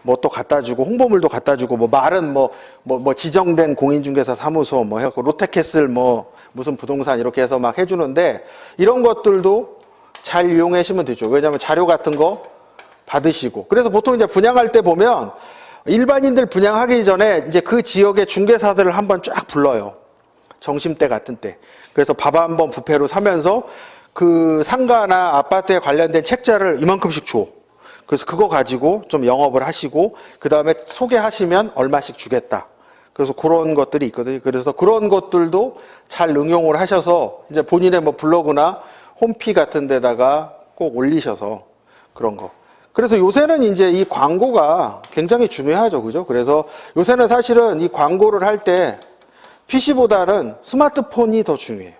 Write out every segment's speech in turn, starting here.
뭐 또 갖다 주고, 홍보물도 갖다 주고, 뭐 말은 뭐 지정된 공인중개사 사무소 뭐 해갖고, 롯데캐슬 뭐 무슨 부동산 이렇게 해서 막 해주는데, 이런 것들도 잘 이용하시면 되죠. 왜냐하면 자료 같은 거 받으시고. 그래서 보통 이제 분양할 때 보면, 일반인들 분양하기 전에 이제 그 지역의 중개사들을 한번 쫙 불러요. 점심때 같은 때. 그래서 밥 한번 뷔페로 사면서 그 상가나 아파트에 관련된 책자를 이만큼씩 줘. 그래서 그거 가지고 좀 영업을 하시고, 그 다음에 소개하시면 얼마씩 주겠다. 그래서 그런 것들이 있거든요. 그래서 그런 것들도 잘 응용을 하셔서 이제 본인의 뭐 블로그나 홈피 같은 데다가 꼭 올리셔서 그런 거. 그래서 요새는 이제 이 광고가 굉장히 중요하죠. 그죠? 그래서 요새는 사실은 이 광고를 할 때 PC보다는 스마트폰이 더 중요해요.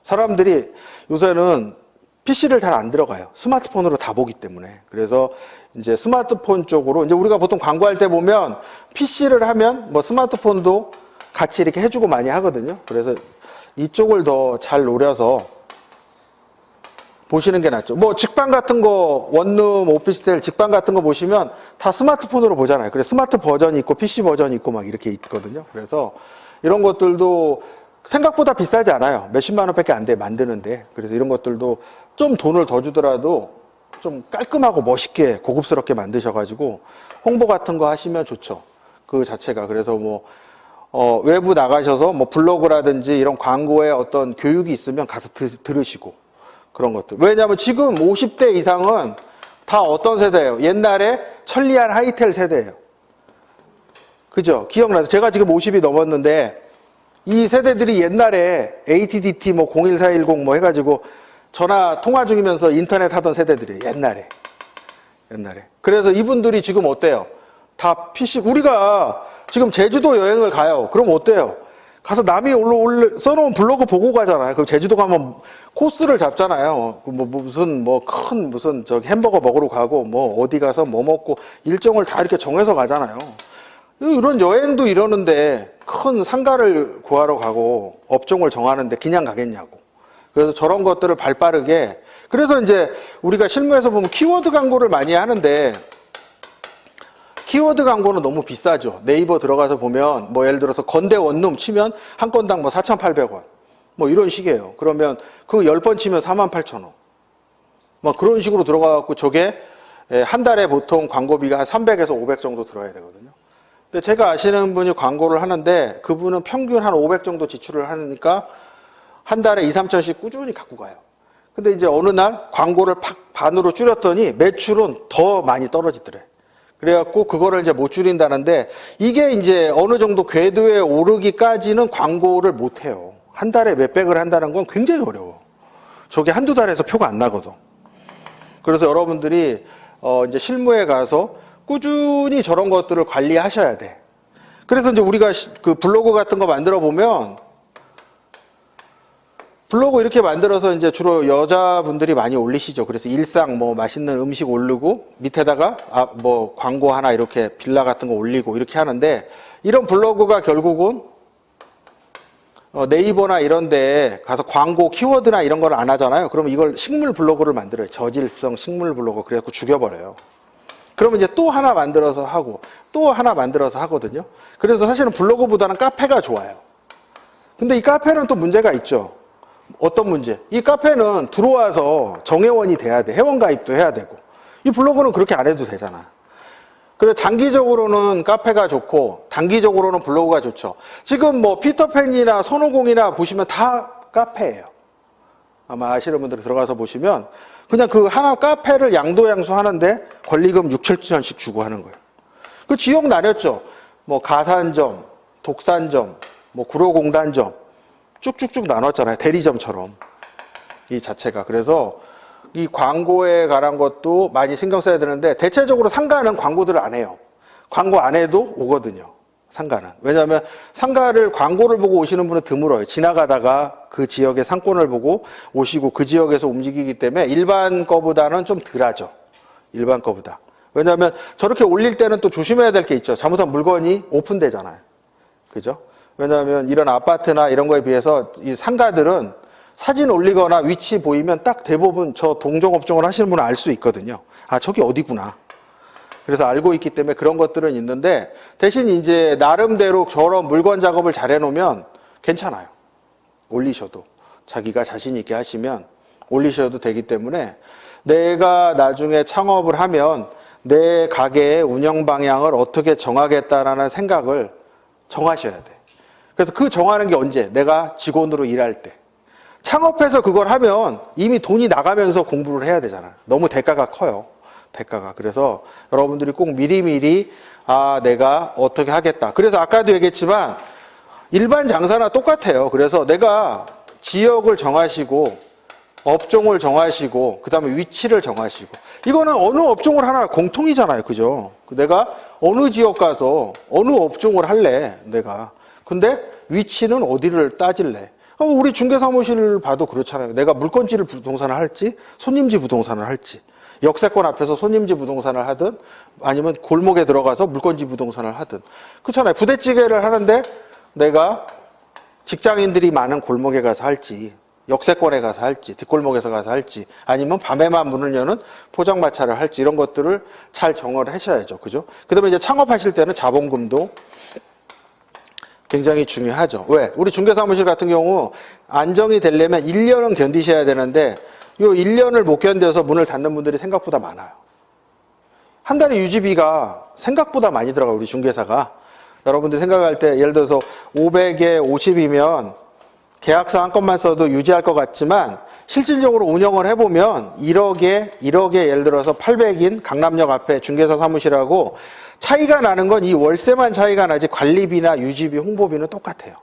사람들이 요새는 PC를 잘 안 들어가요. 스마트폰으로 다 보기 때문에. 그래서 이제 스마트폰 쪽으로, 이제 우리가 보통 광고할 때 보면 PC를 하면 뭐 스마트폰도 같이 이렇게 해주고 많이 하거든요. 그래서 이쪽을 더 잘 노려서 보시는 게 낫죠. 뭐 직방 같은 거, 원룸, 오피스텔, 직방 같은 거 보시면 다 스마트폰으로 보잖아요. 그래서 스마트 버전이 있고 PC 버전이 있고 막 이렇게 있거든요. 그래서 이런 것들도 생각보다 비싸지 않아요. 몇십만 원밖에 안 돼, 만드는데. 그래서 이런 것들도 좀 돈을 더 주더라도 좀 깔끔하고 멋있게 고급스럽게 만드셔가지고 홍보 같은 거 하시면 좋죠. 그 자체가. 그래서 뭐 외부 나가셔서 뭐 블로그라든지 이런 광고에 어떤 교육이 있으면 가서 들으시고 그런 것들. 왜냐하면 지금 50대 이상은 다 어떤 세대예요? 옛날에 천리안 하이텔 세대예요. 그죠? 기억나서 제가 지금 50이 넘었는데 이 세대들이 옛날에 AT&T 뭐 01410 뭐 해가지고 전화 통화 중이면서 인터넷 하던 세대들이에요. 옛날에. 그래서 이분들이 지금 어때요? 다 PC, 우리가 지금 제주도 여행을 가요. 그럼 어때요? 가서 남이 써놓은 블로그 보고 가잖아요. 그럼 제주도 가면 코스를 잡잖아요. 무슨 저기 햄버거 먹으러 가고, 뭐 어디 가서 뭐 먹고, 일정을 다 이렇게 정해서 가잖아요. 이런 여행도 이러는데 큰 상가를 구하러 가고, 업종을 정하는데 그냥 가겠냐고. 그래서 저런 것들을 발빠르게, 그래서 이제 우리가 실무에서 보면 키워드 광고를 많이 하는데, 키워드 광고는 너무 비싸죠. 네이버 들어가서 보면 뭐 예를 들어서 건대 원룸 치면 한 건당 뭐 4,800원 뭐 이런 식이에요. 그러면 그 10번 치면 48,000원 막 그런 식으로 들어가갖고 저게 한 달에 보통 광고비가 한 300에서 500 정도 들어야 되거든요. 근데 제가 아시는 분이 광고를 하는데 그분은 평균 한 500 정도 지출을 하니까 한 달에 2, 3천씩 꾸준히 갖고 가요. 근데 이제 어느 날 광고를 반으로 줄였더니 매출은 더 많이 떨어지더래. 그래갖고 그거를 이제 못 줄인다는데 이게 이제 어느 정도 궤도에 오르기까지는 광고를 못 해요. 한 달에 몇백을 한다는 건 굉장히 어려워. 저게 한두 달에서 표가 안 나거든. 그래서 여러분들이 이제 실무에 가서 꾸준히 저런 것들을 관리하셔야 돼. 그래서 이제 우리가 그 블로그 같은 거 만들어 보면 블로그 이렇게 만들어서 이제 주로 여자분들이 많이 올리시죠. 그래서 일상 뭐 맛있는 음식 올리고 밑에다가 뭐 광고 하나 이렇게 빌라 같은 거 올리고 이렇게 하는데 이런 블로그가 결국은 네이버나 이런 데 가서 광고 키워드나 이런 걸 안 하잖아요. 그러면 이걸 식물 블로그를 만들어요. 저질성 식물 블로그. 그래갖고 죽여버려요. 그러면 이제 또 하나 만들어서 하고 또 하나 만들어서 하거든요. 그래서 사실은 블로그보다는 카페가 좋아요. 근데 이 카페는 또 문제가 있죠. 어떤 문제? 이 카페는 들어와서 정회원이 돼야 돼. 회원가입도 해야 되고. 이 블로그는 그렇게 안 해도 되잖아. 그래서 장기적으로는 카페가 좋고 단기적으로는 블로그가 좋죠. 지금 뭐 피터팬이나 손오공이나 보시면 다 카페예요. 아마 아시는 분들이 들어가서 보시면 그냥 그 하나 카페를 양도양수 하는데 권리금 6, 7천씩 주고 하는 거예요. 그 지역 나뉘었죠. 뭐 가산점, 독산점, 뭐 구로공단점 쭉쭉쭉 나눴잖아요. 대리점처럼. 이 자체가. 그래서 이 광고에 관한 것도 많이 신경 써야 되는데 대체적으로 상가는 광고들을 안 해요. 광고 안 해도 오거든요. 상가는. 왜냐하면 상가를 광고를 보고 오시는 분은 드물어요. 지나가다가 그 지역의 상권을 보고 오시고 그 지역에서 움직이기 때문에 일반 거보다는 좀 덜하죠. 일반 거보다. 왜냐하면 저렇게 올릴 때는 또 조심해야 될 게 있죠. 잘못하면 물건이 오픈되잖아요. 그죠? 왜냐하면 이런 아파트나 이런 거에 비해서 이 상가들은 사진 올리거나 위치 보이면 딱 대부분 저 동종업종을 하시는 분은 알 수 있거든요. 아, 저기 어디구나. 그래서 알고 있기 때문에 그런 것들은 있는데, 대신 이제 나름대로 저런 물건 작업을 잘 해놓으면 괜찮아요. 올리셔도. 자기가 자신 있게 하시면 올리셔도 되기 때문에, 내가 나중에 창업을 하면 내 가게의 운영 방향을 어떻게 정하겠다라는 생각을 정하셔야 돼. 그래서 그 정하는 게 언제? 내가 직원으로 일할 때. 창업해서 그걸 하면 이미 돈이 나가면서 공부를 해야 되잖아. 너무 대가가 커요. 대가가. 그래서 여러분들이 꼭 미리미리 내가 어떻게 하겠다. 그래서 아까도 얘기했지만 일반 장사나 똑같아요. 그래서 내가 지역을 정하시고 업종을 정하시고 그다음에 위치를 정하시고, 이거는 어느 업종을 하나 공통이잖아요. 그죠? 내가 어느 지역 가서 어느 업종을 할래 내가. 근데 위치는 어디를 따질래. 우리 중개사무실 봐도 그렇잖아요. 내가 물건지를 부동산을 할지 손님지 부동산을 할지, 역세권 앞에서 손님지 부동산을 하든 아니면 골목에 들어가서 물건지 부동산을 하든 그렇잖아요. 부대찌개를 하는데 내가 직장인들이 많은 골목에 가서 할지, 역세권에 가서 할지, 뒷골목에서 가서 할지, 아니면 밤에만 문을 여는 포장마차를 할지, 이런 것들을 잘 정을 하셔야죠. 그죠? 그 다음에 이제 창업하실 때는 자본금도 굉장히 중요하죠. 왜? 우리 중개사무실 같은 경우 안정이 되려면 1년은 견디셔야 되는데, 요 1년을 못 견뎌서 문을 닫는 분들이 생각보다 많아요. 한 달에 유지비가 생각보다 많이 들어가요, 우리 중개사가. 여러분들이 생각할 때 예를 들어서 500에 50이면 계약서 한 건만 써도 유지할 것 같지만, 실질적으로 운영을 해보면 1억에 예를 들어서 800인 강남역 앞에 중개사 사무실하고 차이가 나는 건 이 월세만 차이가 나지 관리비나 유지비, 홍보비는 똑같아요.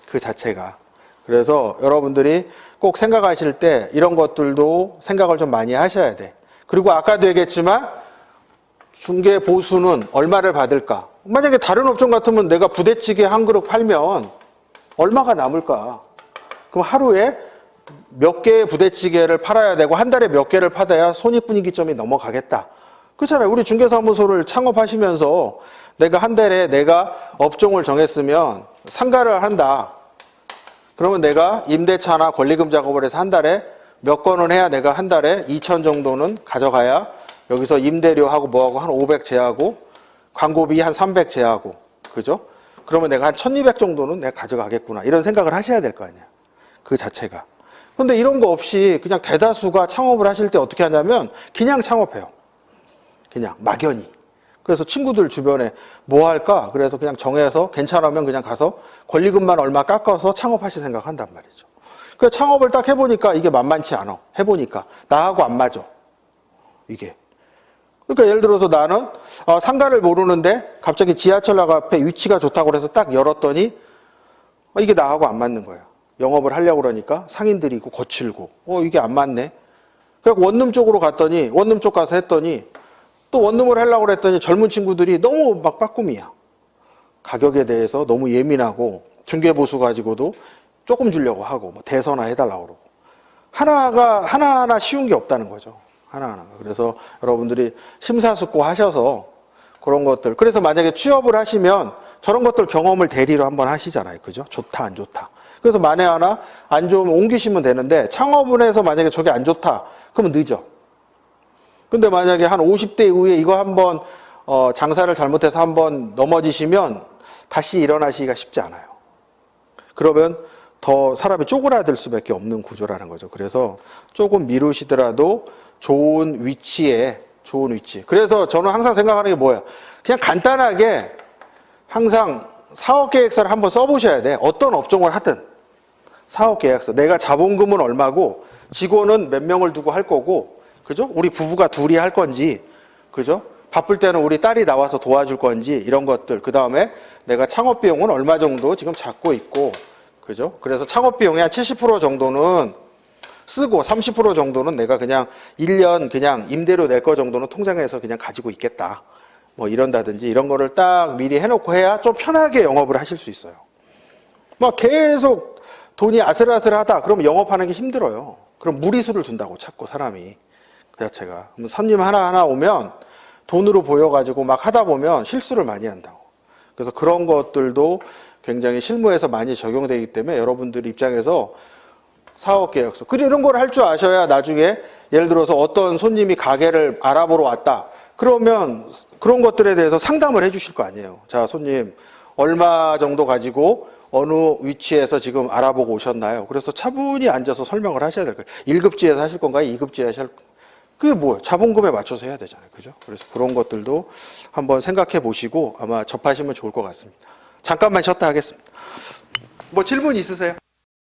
그 자체가. 그래서 여러분들이 꼭 생각하실 때 이런 것들도 생각을 좀 많이 하셔야 돼. 그리고 아까도 얘기했지만 중개 보수는 얼마를 받을까? 만약에 다른 업종 같으면 내가 부대찌개 한 그릇 팔면 얼마가 남을까? 그럼 하루에 몇 개의 부대찌개를 팔아야 되고 한 달에 몇 개를 팔아야 손익분기점이 넘어가겠다. 그렇잖아요. 우리 중개사무소를 창업하시면서 내가 한 달에 내가 업종을 정했으면 상가를 한다. 그러면 내가 임대차나 권리금 작업을 해서 한 달에 몇 건을 해야 내가 한 달에 2천 정도는 가져가야 여기서 임대료하고 뭐하고 한 500 제하고 광고비 한 300 제하고, 그죠? 그러면 내가 한 1200 정도는 내가 가져가겠구나. 이런 생각을 하셔야 될 거 아니야. 그 자체가. 근데 이런 거 없이 그냥 대다수가 창업을 하실 때 어떻게 하냐면 그냥 창업해요. 그냥 막연히. 그래서 친구들 주변에 뭐 할까? 그래서 그냥 정해서 괜찮으면 그냥 가서 권리금만 얼마 깎아서 창업하실 생각한단 말이죠. 그래서 창업을 딱 해보니까 이게 만만치 않아. 해보니까 나하고 안 맞아. 이게. 그러니까 예를 들어서 나는 상가를 모르는데 갑자기 지하철역 앞에 위치가 좋다고 해서 딱 열었더니 이게 나하고 안 맞는 거예요. 영업을 하려고 그러니까 상인들이고 거칠고 이게 안 맞네. 그래서 원룸 쪽으로 갔더니 원룸 쪽 가서 했더니 또 원룸을 하려고 그랬더니 젊은 친구들이 너무 막 빠꿈이야. 가격에 대해서 너무 예민하고 중개보수 가지고도 조금 주려고 하고 뭐 대선화 해달라고 그러고 하나하나 쉬운 게 없다는 거죠. 하나하나가. 그래서 여러분들이 심사숙고하셔서 그런 것들, 그래서 만약에 취업을 하시면 저런 것들 경험을 대리로 한번 하시잖아요. 그죠? 좋다 안 좋다. 그래서 만에 하나 안 좋으면 옮기시면 되는데, 창업을 해서 만약에 저게 안 좋다 그러면 늦어. 근데 만약에 한 50대 이후에 이거 한번 장사를 잘못해서 한번 넘어지시면 다시 일어나시기가 쉽지 않아요. 그러면 더 사람이 쪼그라들 수밖에 없는 구조라는 거죠. 그래서 조금 미루시더라도 좋은 위치. 그래서 저는 항상 생각하는 게 뭐예요? 그냥 간단하게 항상 사업계획서를 한번 써보셔야 돼. 어떤 업종을 하든. 사업계획서. 내가 자본금은 얼마고 직원은 몇 명을 두고 할 거고, 그죠? 우리 부부가 둘이 할 건지, 그죠? 바쁠 때는 우리 딸이 나와서 도와줄 건지, 이런 것들. 그 다음에 내가 창업비용은 얼마 정도 지금 잡고 있고, 그죠? 그래서 창업비용의 한 70% 정도는 쓰고 30% 정도는 내가 그냥 1년 그냥 임대료 낼 거 정도는 통장에서 그냥 가지고 있겠다. 뭐 이런다든지 이런 거를 딱 미리 해놓고 해야 좀 편하게 영업을 하실 수 있어요. 막 계속 돈이 아슬아슬하다. 그러면 영업하는 게 힘들어요. 그럼 무리수를 둔다고 자꾸 사람이. 그 자체가. 그럼 손님 하나하나 오면 돈으로 보여가지고 막 하다 보면 실수를 많이 한다고. 그래서 그런 것들도 굉장히 실무에서 많이 적용되기 때문에 여러분들 입장에서 사업계획서. 그리고 이런 걸 할 줄 아셔야 나중에 예를 들어서 어떤 손님이 가게를 알아보러 왔다. 그러면 그런 것들에 대해서 상담을 해 주실 거 아니에요. 자, 손님, 얼마 정도 가지고 어느 위치에서 지금 알아보고 오셨나요? 그래서 차분히 앉아서 설명을 하셔야 될 거예요. 1급지에서 하실 건가요? 2급지에 하실 건가요? 그게 뭐예요? 자본금에 맞춰서 해야 되잖아요. 그죠? 그래서 그런 것들도 한번 생각해 보시고 아마 접하시면 좋을 것 같습니다. 잠깐만 쉬었다 하겠습니다. 뭐 질문 있으세요?